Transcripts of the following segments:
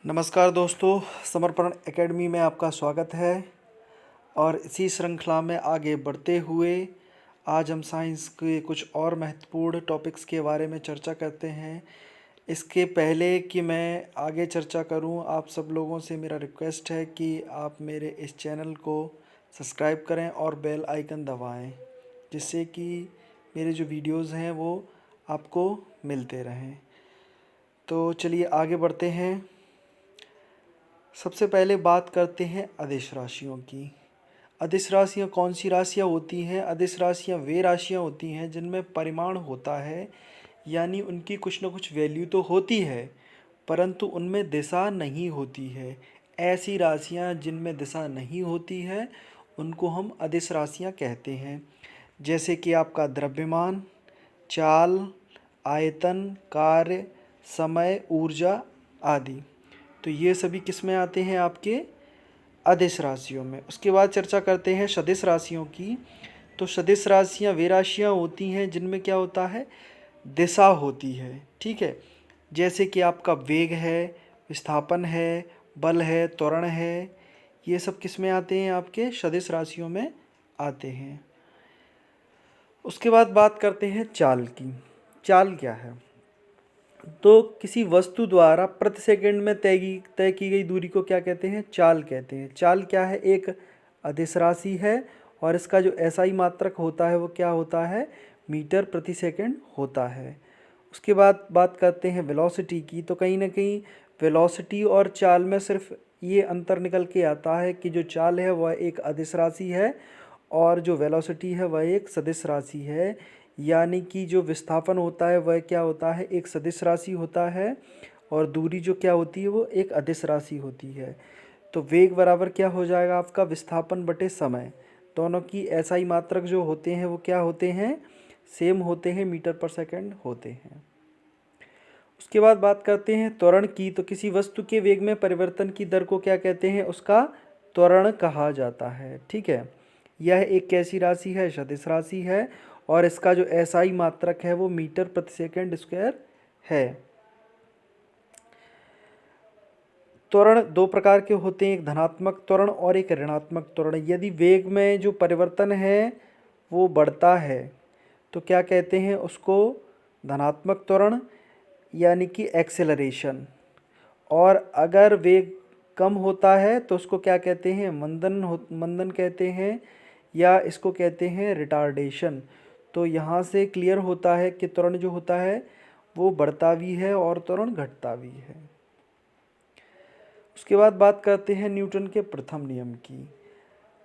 नमस्कार दोस्तों, समर्पण एकेडमी में आपका स्वागत है। और इसी श्रृंखला में आगे बढ़ते हुए आज हम साइंस के कुछ और महत्वपूर्ण टॉपिक्स के बारे में चर्चा करते हैं। इसके पहले कि मैं आगे चर्चा करूं, आप सब लोगों से मेरा रिक्वेस्ट है कि आप मेरे इस चैनल को सब्सक्राइब करें और बेल आइकन दबाएं, जिससे कि मेरे जो वीडियोज़ हैं वो आपको मिलते रहें। तो चलिए आगे बढ़ते हैं। सबसे पहले बात करते हैं अदिश राशियों की। अदिश राशियाँ कौन सी राशियाँ होती हैं? अदिश राशियाँ वे राशियाँ होती हैं जिनमें परिमाण होता है, यानी उनकी कुछ न कुछ वैल्यू तो होती है, परंतु उनमें दिशा नहीं होती है। ऐसी राशियाँ जिनमें दिशा नहीं होती है उनको हम अदिश राशियाँ कहते हैं। जैसे कि आपका द्रव्यमान, चाल, आयतन, कार्य, समय, ऊर्जा आदि। तो ये सभी किस में आते हैं? आपके अदिश राशियों में। उसके बाद चर्चा करते हैं सदिश राशियों की। तो सदिश राशियाँ वे राशियाँ होती हैं जिनमें क्या होता है? दिशा होती है। ठीक है, जैसे कि आपका वेग है, विस्थापन है, बल है, त्वरण है, ये सब किस में आते हैं? आपके सदिश राशियों में आते हैं। उसके बाद बात करते हैं चाल की। चाल क्या है? तो किसी वस्तु द्वारा प्रति सेकंड में तय की गई दूरी को क्या कहते हैं? चाल कहते हैं। चाल क्या है? एक अदिश राशि है और इसका जो एसआई मात्रक होता है वो क्या होता है? मीटर प्रति सेकंड होता है। उसके बाद बात करते हैं वेलोसिटी की। तो कहीं ना कहीं वेलोसिटी और चाल में सिर्फ ये अंतर निकल के आता है कि जो चाल है वह एक अदिश राशि है और जो वेलोसिटी है वह एक सदिश राशि है। यानी कि जो विस्थापन होता है वह क्या होता है? एक सदिश राशि होता है और दूरी जो क्या होती है वो एक अदिश राशि होती है। तो वेग बराबर क्या हो जाएगा? आपका विस्थापन बटे समय। दोनों की एसआई मात्रक जो होते हैं वो क्या होते हैं? सेम होते हैं, मीटर पर सेकंड होते हैं। उसके बाद बात करते हैं त्वरण की। तो किसी वस्तु के वेग में परिवर्तन की दर को क्या कहते हैं? उसका त्वरण कहा जाता है। ठीक है, यह एक कैसी राशि है? सदिश राशि है और इसका जो एसआई मात्रक है वो मीटर प्रति सेकंड स्क्वायर है। त्वरण दो प्रकार के होते हैं, एक धनात्मक त्वरण और एक ऋणात्मक त्वरण। यदि वेग में जो परिवर्तन है वो बढ़ता है तो क्या कहते हैं उसको? धनात्मक त्वरण, यानी कि एक्सेलरेशन। और अगर वेग कम होता है तो उसको क्या कहते हैं? मंदन कहते हैं, या इसको कहते हैं रिटार्डेशन। तो यहाँ से क्लियर होता है कि त्वरण जो होता है वो बढ़ता भी है और त्वरण घटता भी है। उसके बाद बात करते हैं न्यूटन के प्रथम नियम की।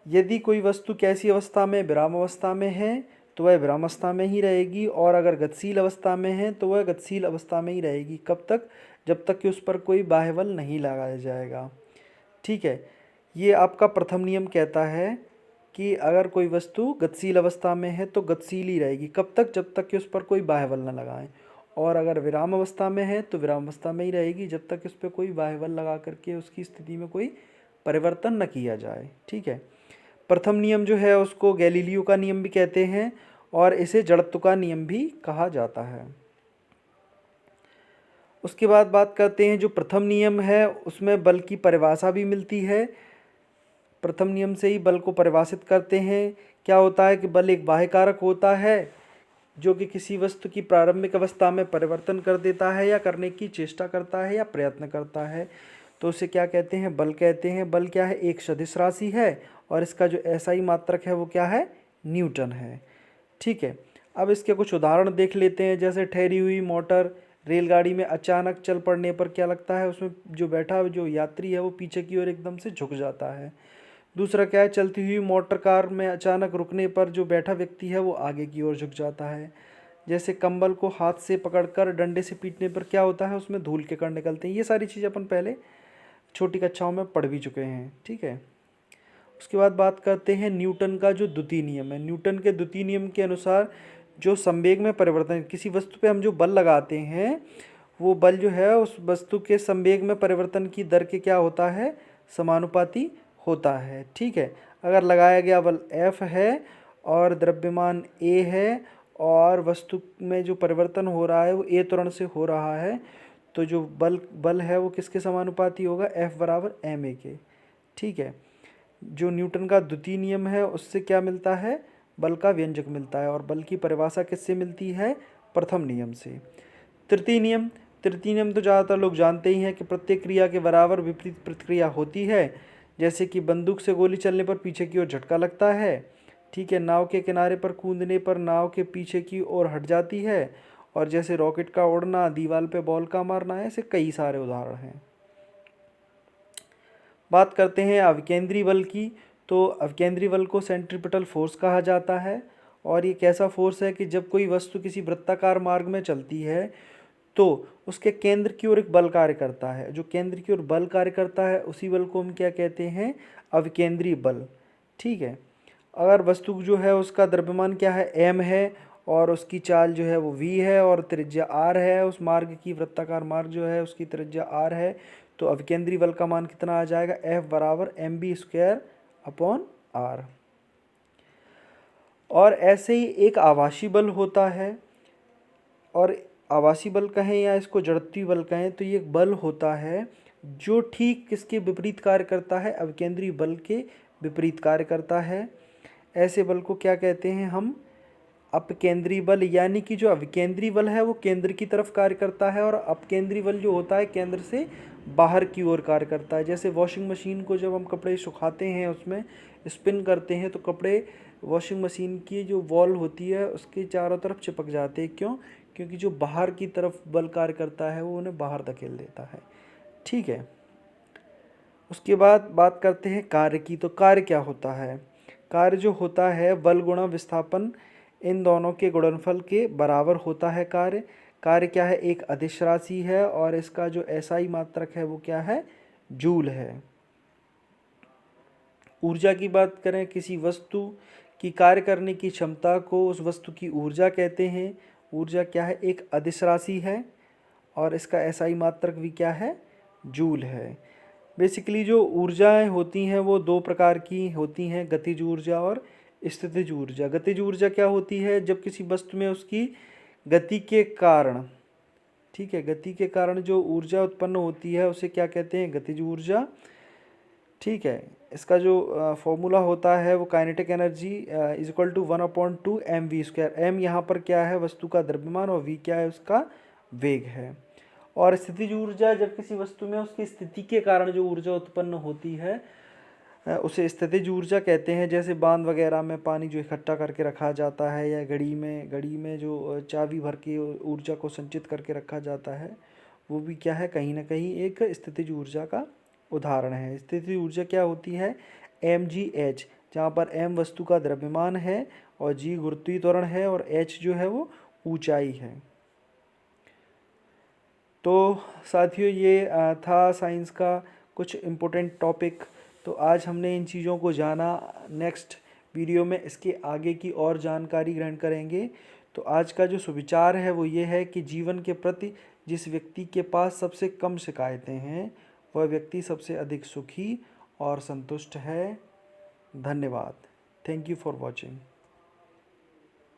यदि कोई वस्तु कैसी अवस्था में? विराम अवस्था में है तो वह विरामावस्था में ही रहेगी, और अगर गतिशील अवस्था में है तो वह गतिशील अवस्था में ही रहेगी। कब तक? जब तक कि उस पर कोई बाह्य बल नहीं लगाया जाएगा। ठीक है, ये आपका प्रथम नियम कहता है कि अगर कोई वस्तु गतिशील अवस्था में है तो गतिशील ही रहेगी। कब तक? जब तक कि उस पर कोई बाह्य बल न लगाएं। और अगर विराम अवस्था में है तो विराम अवस्था में ही रहेगी जब तक इस पर कोई बाह्य बल लगा करके उसकी स्थिति में कोई परिवर्तन न किया जाए। ठीक है, प्रथम नियम जो है उसको गैलीलियो का नियम भी कहते हैं और इसे जड़त्व का नियम भी कहा जाता है। उसके बाद बात करते हैं जो प्रथम नियम है उसमें बल की परिभाषा भी मिलती है। प्रथम नियम से ही बल को परिभाषित करते हैं। क्या होता है कि बल एक बाह्य कारक होता है जो कि किसी वस्तु की प्रारंभिक अवस्था में परिवर्तन कर देता है या करने की चेष्टा करता है या प्रयत्न करता है, तो उसे क्या कहते हैं? बल कहते हैं। बल क्या है? एक सदिश राशि है और इसका जो एसआई मात्रक है वो क्या है? न्यूटन है। ठीक है, अब इसके कुछ उदाहरण देख लेते हैं। जैसे ठहरी हुई मोटर रेलगाड़ी में अचानक चल पड़ने पर क्या लगता है? उसमें जो बैठा जो यात्री है वो पीछे की ओर एकदम से झुक जाता है। दूसरा क्या है? चलती हुई मोटर कार में अचानक रुकने पर जो बैठा व्यक्ति है वो आगे की ओर झुक जाता है। जैसे कंबल को हाथ से पकड़कर डंडे से पीटने पर क्या होता है? उसमें धूल के कण निकलते हैं। ये सारी चीज़ अपन पहले छोटी कक्षाओं में पढ़ भी चुके हैं। ठीक है, उसके बाद बात करते हैं न्यूटन का जो द्वितीय नियम है। न्यूटन के द्वितीय नियम के अनुसार जो संवेग में परिवर्तन, किसी वस्तु पे हम जो बल लगाते हैं वो बल जो है उस वस्तु के संवेग में परिवर्तन की दर के क्या होता है? समानुपाती होता है। ठीक है, अगर लगाया गया बल F है और द्रव्यमान A है और वस्तु में जो परिवर्तन हो रहा है वो A त्वरण से हो रहा है, तो जो बल है वो किसके समानुपाती होगा, F बराबर ma के। ठीक है, जो न्यूटन का द्वितीय नियम है उससे क्या मिलता है, बल का व्यंजक मिलता है, और बल की परिभाषा किससे मिलती है, प्रथम नियम से। तृतीय नियम, तृतीय नियम तो ज़्यादातर लोग जानते ही हैं कि प्रत्येक क्रिया के बराबर विपरीत प्रतिक्रिया होती है। जैसे कि बंदूक से गोली चलने पर पीछे की ओर झटका लगता है, ठीक है, नाव के किनारे पर कूदने पर नाव के पीछे की ओर हट जाती है, और जैसे रॉकेट का उड़ना, दीवार पे बॉल का मारना, ऐसे कई सारे उदाहरण हैं। बात करते हैं अविकेंद्री बल की, तो अविकेंद्री बल को सेंट्रीपिटल फोर्स कहा जाता है, और ये कैसा फोर्स है कि जब कोई वस्तु किसी वृत्ताकार मार्ग में चलती है तो उसके केंद्र की ओर एक बल कार्य करता है, जो केंद्र की ओर बल कार्य करता है उसी बल को हम क्या कहते हैं, अविकेंद्री बल। ठीक है, अगर वस्तु जो है उसका द्रव्यमान क्या है, m है, और उसकी चाल जो है वो v है, और त्रिज्या r है, उस मार्ग की, वृत्ताकार मार्ग जो है उसकी त्रिज्या r है, तो अविकेंद्री बल का मान कितना आ जाएगा, F बराबर mv²/r। और ऐसे ही एक आभासी बल होता है, और आभासी बल कहें या इसको जड़त्वीय बल कहें, तो ये एक बल होता है जो ठीक किसके विपरीत कार्य करता है, अविकेंद्री बल के विपरीत कार्य करता है। ऐसे बल को क्या कहते हैं हम, अपकेंद्री बल, यानी कि जो अविकेंद्री बल है वो केंद्र की तरफ कार्य करता है, और अपकेंद्री बल जो होता है केंद्र से बाहर की ओर कार्य करता है। जैसे वॉशिंग मशीन को जब हम कपड़े सुखाते हैं, उसमें स्पिन करते हैं, तो कपड़े वॉशिंग मशीन की जो वॉल होती है उसके चारों तरफ चिपक जाते हैं। क्यों, क्योंकि जो बाहर की तरफ बल कार्य करता है वो उन्हें बाहर धकेल देता है। ठीक है, उसके बाद बात करते हैं कार्य की। तो कार्य क्या होता है, कार्य जो होता है बल गुणा विस्थापन, इन दोनों के गुणनफल के बराबर होता है कार्य। कार्य क्या है, एक अदिश राशि है, और इसका जो एसआई मात्रक है वो क्या है, जूल है। ऊर्जा की बात करें, किसी वस्तु की कार्य करने की क्षमता को उस वस्तु की ऊर्जा कहते हैं। ऊर्जा क्या है, एक अदिश राशि है, और इसका एसआई मात्रक भी क्या है, जूल है। बेसिकली जो ऊर्जाएं होती हैं वो दो प्रकार की होती हैं, गतिज ऊर्जा और स्थितिज ऊर्जा। गतिज ऊर्जा क्या होती है, जब किसी वस्तु में उसकी गति के कारण, ठीक है, गति के कारण जो ऊर्जा उत्पन्न होती है उसे क्या कहते हैं, गतिज ऊर्जा। ठीक है, इसका जो फॉर्मूला होता है वो kinetic energy is equal to 1/2 mv²। m यहाँ पर क्या है, वस्तु का द्रव्यमान, और v क्या है, उसका वेग है। और स्थितिज ऊर्जा, जब किसी वस्तु में उसकी स्थिति के कारण जो ऊर्जा उत्पन्न होती है उसे स्थितिज ऊर्जा कहते हैं। जैसे बांध वगैरह में पानी जो इकट्ठा करके रखा जाता है, या घड़ी में जो चाबी भर के ऊर्जा को संचित करके रखा जाता है, वो भी क्या है, कहीं ना कहीं एक स्थितिज ऊर्जा का उदाहरण है। स्थितिज ऊर्जा क्या होती है, mgh, जहाँ पर m वस्तु का द्रव्यमान है, और g गुरुत्वीय त्वरण है, और h जो है वो ऊंचाई है। तो साथियों, ये था साइंस का कुछ इम्पोर्टेंट टॉपिक। तो आज हमने इन चीज़ों को जाना। नेक्स्ट वीडियो में इसके आगे की और जानकारी ग्रहण करेंगे। तो आज का जो सुविचार है वो ये है कि जीवन के प्रति जिस व्यक्ति के पास सबसे कम शिकायतें हैं वह व्यक्ति सबसे अधिक सुखी और संतुष्ट है। धन्यवाद। Thank you for watching.